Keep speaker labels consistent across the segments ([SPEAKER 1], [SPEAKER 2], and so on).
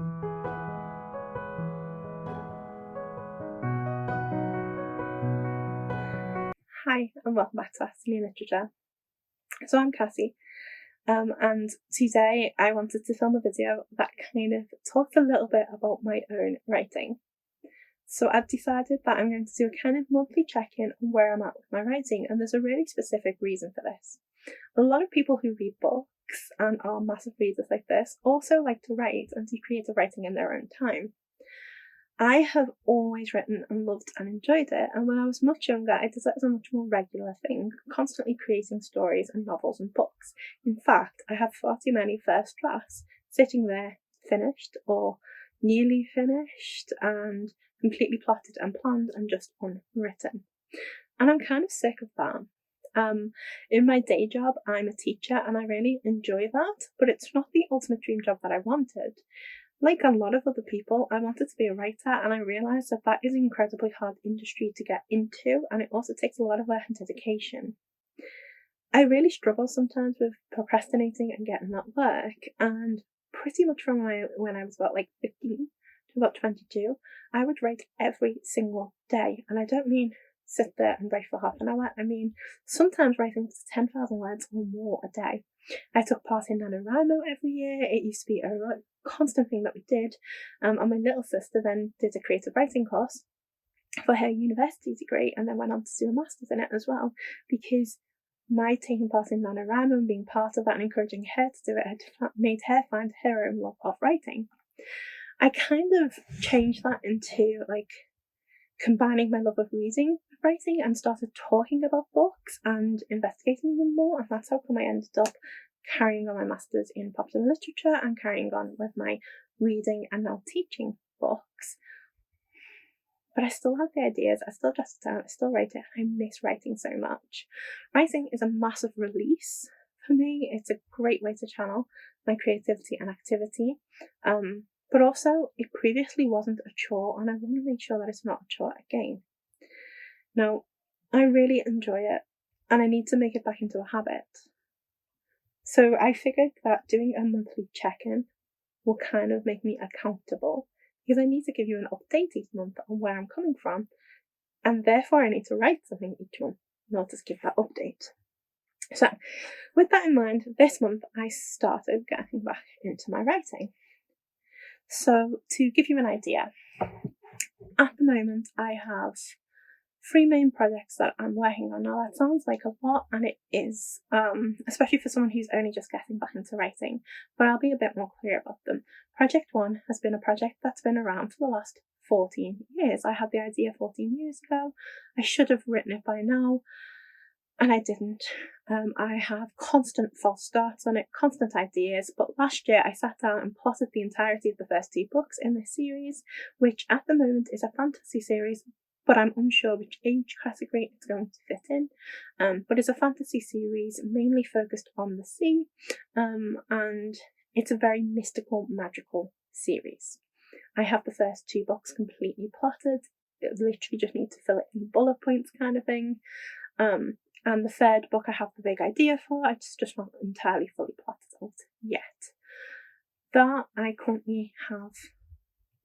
[SPEAKER 1] Hi, and welcome back to Afternoon Literature. So I'm Cassie, and today I wanted to film a video that kind of talks a little bit about my own writing. So I've decided that I'm going to do a kind of monthly check-in on where I'm at with my writing, and there's a really specific reason for this. A lot of people who read books and are massive readers like this also like to write and do creative writing in their own time. I have always written and loved and enjoyed it, and when I was much younger, I did it as a much more regular thing, constantly creating stories and novels and books. In fact, I have far too many first drafts sitting there, finished or nearly finished, and completely plotted and planned and just unwritten. And I'm kind of sick of that. In my day job, I'm a teacher and I really enjoy that, but it's not the ultimate dream job that I wanted. Like a lot of other people, I wanted to be a writer, and I realised that that is an incredibly hard industry to get into, and it also takes a lot of work and dedication. I really struggle sometimes with procrastinating and getting that work, and pretty much from when I was about 15 to about 22, I would write every single day, and I don't mean sit there and write for half an hour. I mean sometimes writing 10,000 words or more a day. I took part in NaNoWriMo every year. It used to be a constant thing that we did. And my little sister then did a creative writing course for her university degree and then went on to do a master's in it as well, because my taking part in NaNoWriMo and being part of that and encouraging her to do it had made her find her own love of writing. I kind of changed that into combining my love of reading with writing and started talking about books and investigating them more, and that's how come I ended up carrying on my master's in popular literature and carrying on with my reading and now teaching books. But I still have the ideas, I still jot it down, I still write it, I miss writing so much. Writing is a massive release for me. It's a great way to channel my creativity and activity. But also, it previously wasn't a chore, and I want to make sure that it's not a chore again. Now, I really enjoy it, and I need to make it back into a habit. So I figured that doing a monthly check-in will kind of make me accountable, because I need to give you an update each month on where I'm coming from, and therefore I need to write something each month in order to give that update. So, with that in mind, this month I started getting back into my writing. So, to give you an idea, at the moment I have 3 main projects that I'm working on. Now that sounds like a lot, and it is, especially for someone who's only just getting back into writing, but I'll be a bit more clear about them. Project 1 has been a project that's been around for the last 14 years. I had the idea 14 years ago. I should have written it by now, and I didn't. I have constant false starts on it, constant ideas, but last year I sat down and plotted the entirety of the first 2 books in this series, which at the moment is a fantasy series, but I'm unsure which age category it's going to fit in. But it's a fantasy series mainly focused on the sea, and it's a very mystical, magical series. I have the first 2 books completely plotted. I literally just need to fill it in bullet points kind of thing. And the 3rd book I have the big idea for, it's just not entirely fully plotted out yet. That I currently have,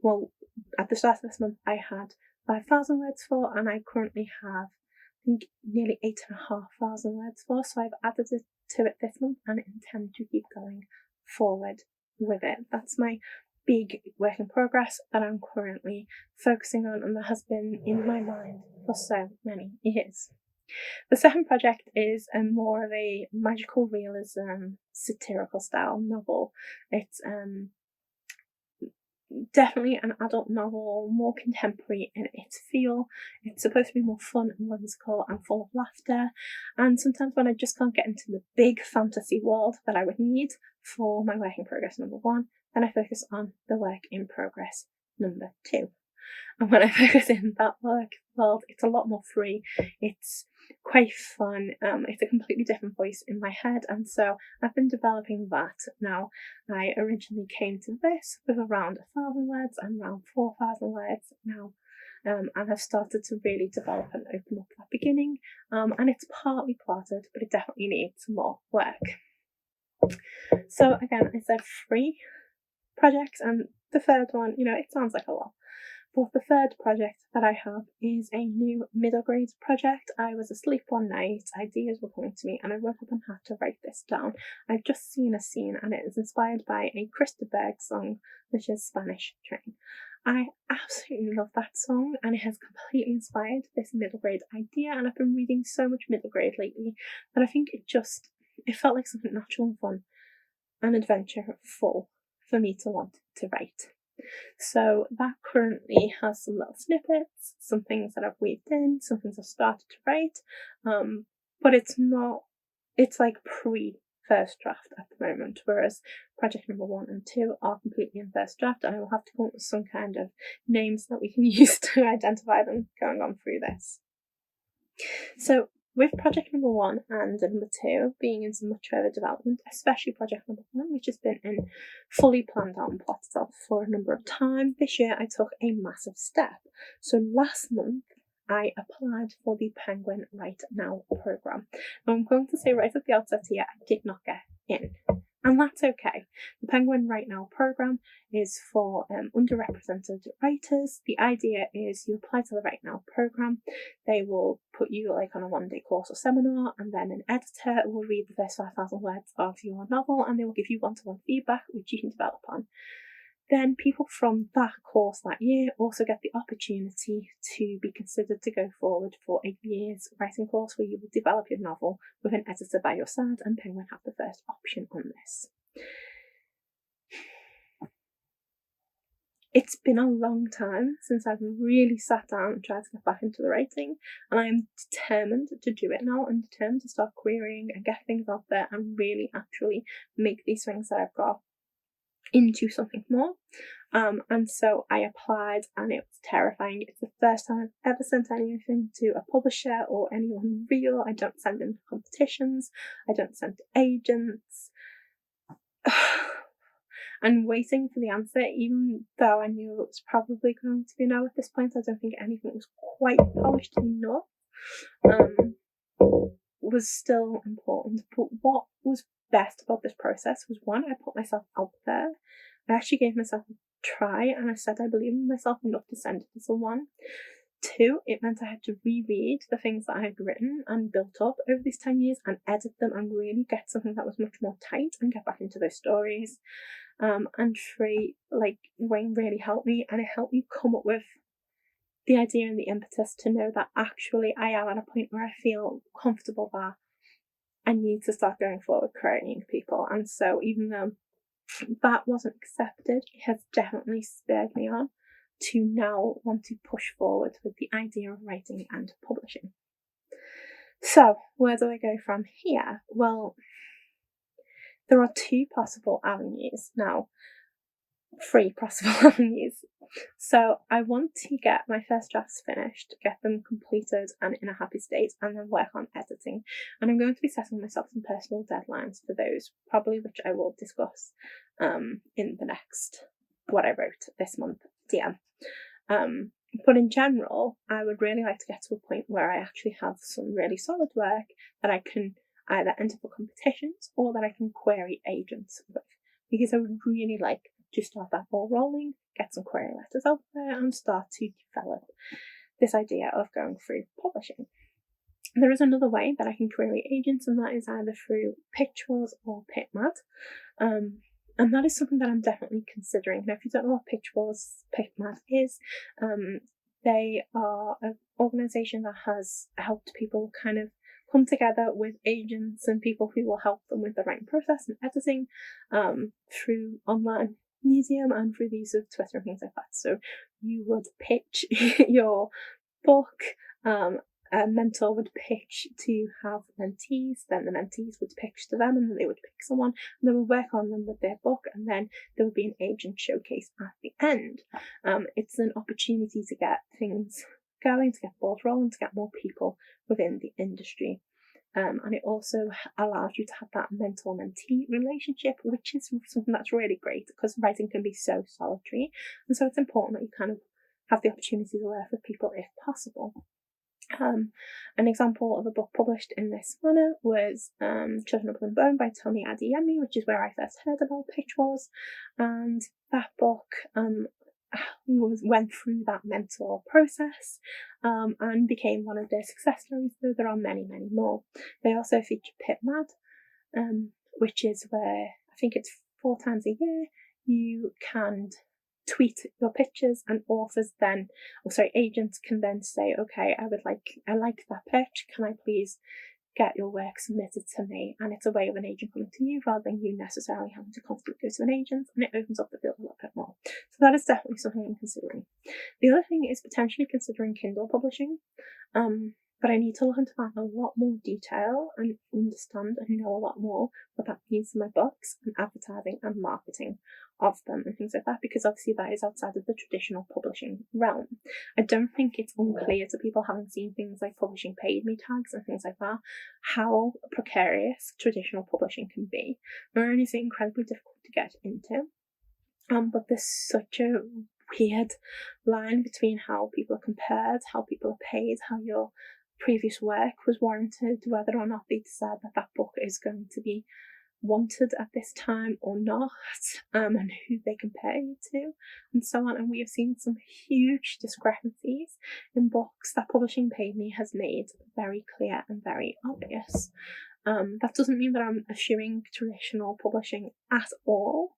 [SPEAKER 1] well, at the start of this month I had 5,000 words for, and I currently have, I think, nearly 8,500 words for, so I've added it to it this month and intend to keep going forward with it. That's my big work in progress that I'm currently focusing on, and that has been in my mind for so many years. The second project is more of a magical realism, satirical style novel. It's definitely an adult novel, more contemporary in its feel. It's supposed to be more fun and whimsical and full of laughter. And sometimes when I just can't get into the big fantasy world that I would need for my work in progress number 1, then I focus on the work in progress number 2. And when I focus in that world, it's a lot more free. It's quite fun. It's a completely different voice in my head, and so I've been developing that. Now, I originally came to this with around 1,000 words. I'm around 4,000 words now, and I've started to really develop and open up that beginning. And it's partly plotted, but it definitely needs more work. So again, I said 3 projects, and the third one, it sounds like a lot. But the third project that I have is a new middle grade project. I was asleep one night, ideas were coming to me, and I woke up and had to write this down. I've just seen a scene, and it is inspired by a Krista Berg song, which is Spanish Train. I absolutely love that song, and it has completely inspired this middle grade idea, and I've been reading so much middle grade lately that I think it felt like something natural and fun and adventureful for me to want to write. So that currently has some little snippets, some things that I've weaved in, some things I've started to write, but it's like pre-first draft at the moment, whereas project number 1 and 2 are completely in first draft, and I will have to come up with some kind of names that we can use to identify them going on through this. So with project number 1 and number 2 being in some much further development, especially project number 1, which has been in fully planned out and plotted out for a number of times, this year I took a massive step. So last month I applied for the Penguin Right Now programme. Now I'm going to say right at the outset here, I did not get in. And that's okay. The Penguin Right Now programme is for underrepresented writers. The idea is you apply to the Right Now programme, they will put you like on a 1-day course or seminar, and then an editor will read the first 5,000 words of your novel, and they will give you one-to-one feedback which you can develop on. Then people from that course that year also get the opportunity to be considered to go forward for a year's writing course where you will develop your novel with an editor by your side, and Penguin have the first option on this. It's been a long time since I've really sat down and tried to get back into the writing, and I am determined to do it now. I'm determined to start querying and get things out there and really actually make these things that I've got into something more. And so I applied, and it was terrifying. It's the first time I've ever sent anything to a publisher or anyone real. I don't send in competitions, I don't send to agents. And waiting for the answer, even though I knew it was probably going to be no at this point, I don't think anything was quite polished enough, was still important. But what was best about this process was, 1, I put myself out there. I actually gave myself a try, and I said I believe in myself enough to send it to someone. 2, it meant I had to reread the things that I had written and built up over these 10 years and edit them and really get something that was much more tight and get back into those stories. And 3, like, Wayne really helped me, and it helped me come up with the idea and the impetus to know that actually I am at a point where I feel comfortable that I need to start going forward creating people. And so even though that wasn't accepted, it has definitely spurred me on to now want to push forward with the idea of writing and publishing. So where do I go from here? Well, there are 2 possible avenues now, 3 possible avenues. So I want to get my first drafts finished, get them completed and in a happy state, and then work on editing. And I'm going to be setting myself some personal deadlines for those, probably, which I will discuss in the next what I wrote this month DM. But in general, I would really like to get to a point where I actually have some really solid work that I can either enter for competitions or that I can query agents with, because I would really like to start that ball rolling, get some query letters out there, and start to develop this idea of going through publishing. There is another way that I can query agents, and that is either through Pitchwars or Pitmad. And that is something that I'm definitely considering. Now, if you don't know what Pitmad is, they are an organisation that has helped people kind of come together with agents and people who will help them with the writing process and editing through online medium and through the use of Twitter and things like that. So you would pitch your book, a mentor would pitch to have mentees, then the mentees would pitch to them, and then they would pick someone, and they would work on them with their book, and then there would be an agent showcase at the end. It's an opportunity to get things going, to get balls rolling, to get more people within the industry. And it also allows you to have that mentor-mentee relationship, which is something that's really great, because writing can be so solitary, and so it's important that you kind of have the opportunity to work with people if possible. An example of a book published in this manner was Children of Blood and Bone by Tommy Adeyemi, which is where I first heard about Pitchwars, and that book went through that mentor process and became one of their success stories, though there are many, many more. They also feature Bitmad, which is where I think it's 4 times a year you can tweet your pictures, and agents can then say, okay, I like that pitch, can I please get your work submitted to me? And it's a way of an agent coming to you rather than you necessarily having to constantly go to an agent, and it opens up the field a little bit more. So that is definitely something I'm considering. The other thing is potentially considering Kindle publishing, but I need to look into that in a lot more detail and understand and know a lot more what that means for my books and advertising and marketing of them and things like that, because obviously that is outside of the traditional publishing realm. I don't think it's unclear to people having seen things like Publishing Paid Me tags and things like that, how precarious traditional publishing can be. Not only is it incredibly difficult to get into, but there's such a weird line between how people are compared, how people are paid, how your previous work was warranted, whether or not they decide that that book is going to be wanted at this time or not, and who they compare you to, and so on. And we have seen some huge discrepancies in books that Publishing Paid Me has made very clear and very obvious. That doesn't mean that I'm eschewing traditional publishing at all.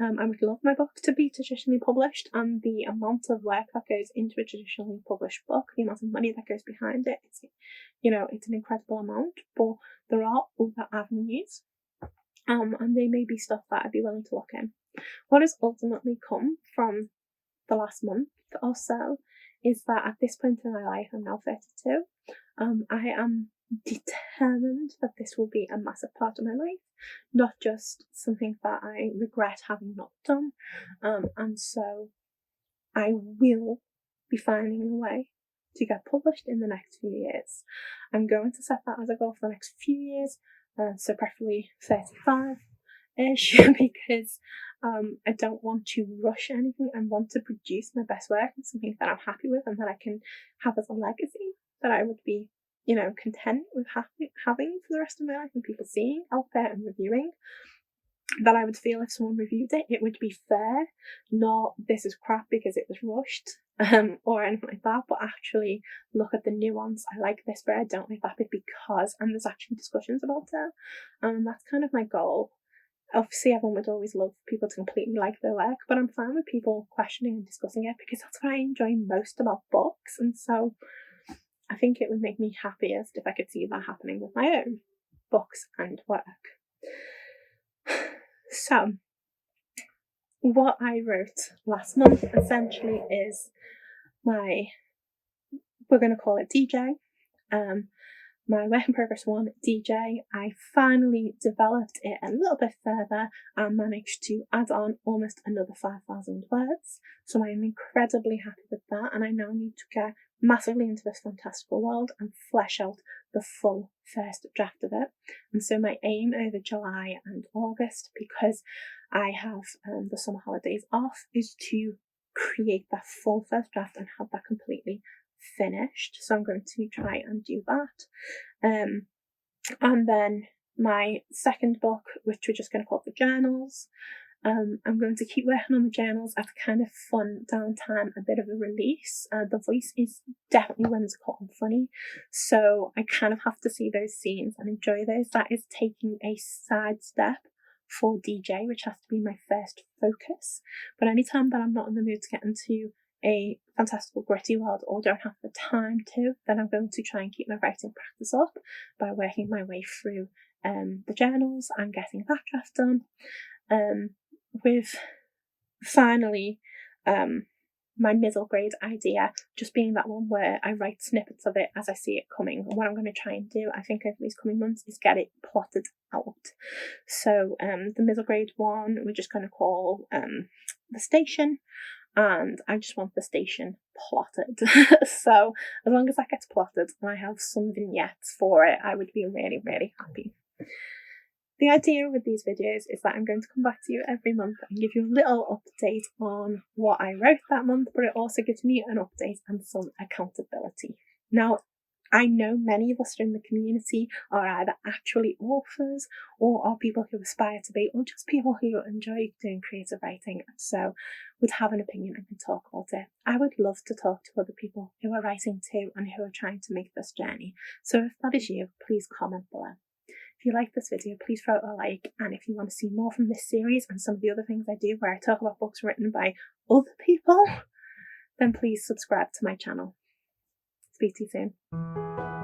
[SPEAKER 1] I would love my book to be traditionally published, and the amount of work that goes into a traditionally published book, the amount of money that goes behind it, it's an incredible amount. But there are other avenues, and they may be stuff that I'd be willing to look in. What has ultimately come from the last month or so is that at this point in my life, I'm now 32, I am determined that this will be a massive part of my life, not just something that I regret having not done, and so I will be finding a way to get published in the next few years. I'm going to set that as a goal for the next few years, so preferably 35-ish, because I don't want to rush anything. I want to produce my best work and something that I'm happy with and that I can have as a legacy that I would be, content with having for the rest of my life, and people seeing out there and reviewing. That I would feel if someone reviewed it, it would be fair, not this is crap because it was rushed, or anything like that, but actually look at the nuance. I like this bit, I don't like that bit because, and there's actually discussions about it, and that's kind of my goal. Obviously, everyone would always love people to completely like their work, but I'm fine with people questioning and discussing it because that's what I enjoy most about books, and so I think it would make me happiest if I could see that happening with my own books and work. So, what I wrote last month essentially is we're going to call it DJ, my work in progress one, DJ. I finally developed it a little bit further and managed to add on almost another 5,000 words. So I am incredibly happy with that, and I now need to get massively into this fantastical world and flesh out the full first draft of it. And so my aim over July and August, because I have the summer holidays off, is to create that full first draft and have that completely finished. So I'm going to try and do that. And then my second book, which we're just going to call the journals, I'm going to keep working on the journals as kind of fun downtime, a bit of a release. The voice is definitely whimsical and funny, so I kind of have to see those scenes and enjoy those. That is taking a side step for DJ, which has to be my first focus. But anytime that I'm not in the mood to get into a fantastical gritty world or don't have the time to, then I'm going to try and keep my writing practice up by working my way through the journals and getting that draft done. With finally my middle grade idea just being that one where I write snippets of it as I see it coming. And what I'm going to try and do, I think, over these coming months is get it plotted out. So the middle grade one we're just going to call the station, and I just want the station plotted. So as long as that gets plotted and I have some vignettes for it, I would be really, really happy. The idea with these videos is that I'm going to come back to you every month and give you a little update on what I wrote that month, but it also gives me an update and some accountability. Now, I know many of us in the community are either actually authors or are people who aspire to be, or just people who enjoy doing creative writing and so would have an opinion and can talk about it. I would love to talk to other people who are writing too and who are trying to make this journey. So if that is you, please comment below. If you like this video, please throw it a like, and if you want to see more from this series and some of the other things I do where I talk about books written by other people, then please subscribe to my channel. Speak to you soon.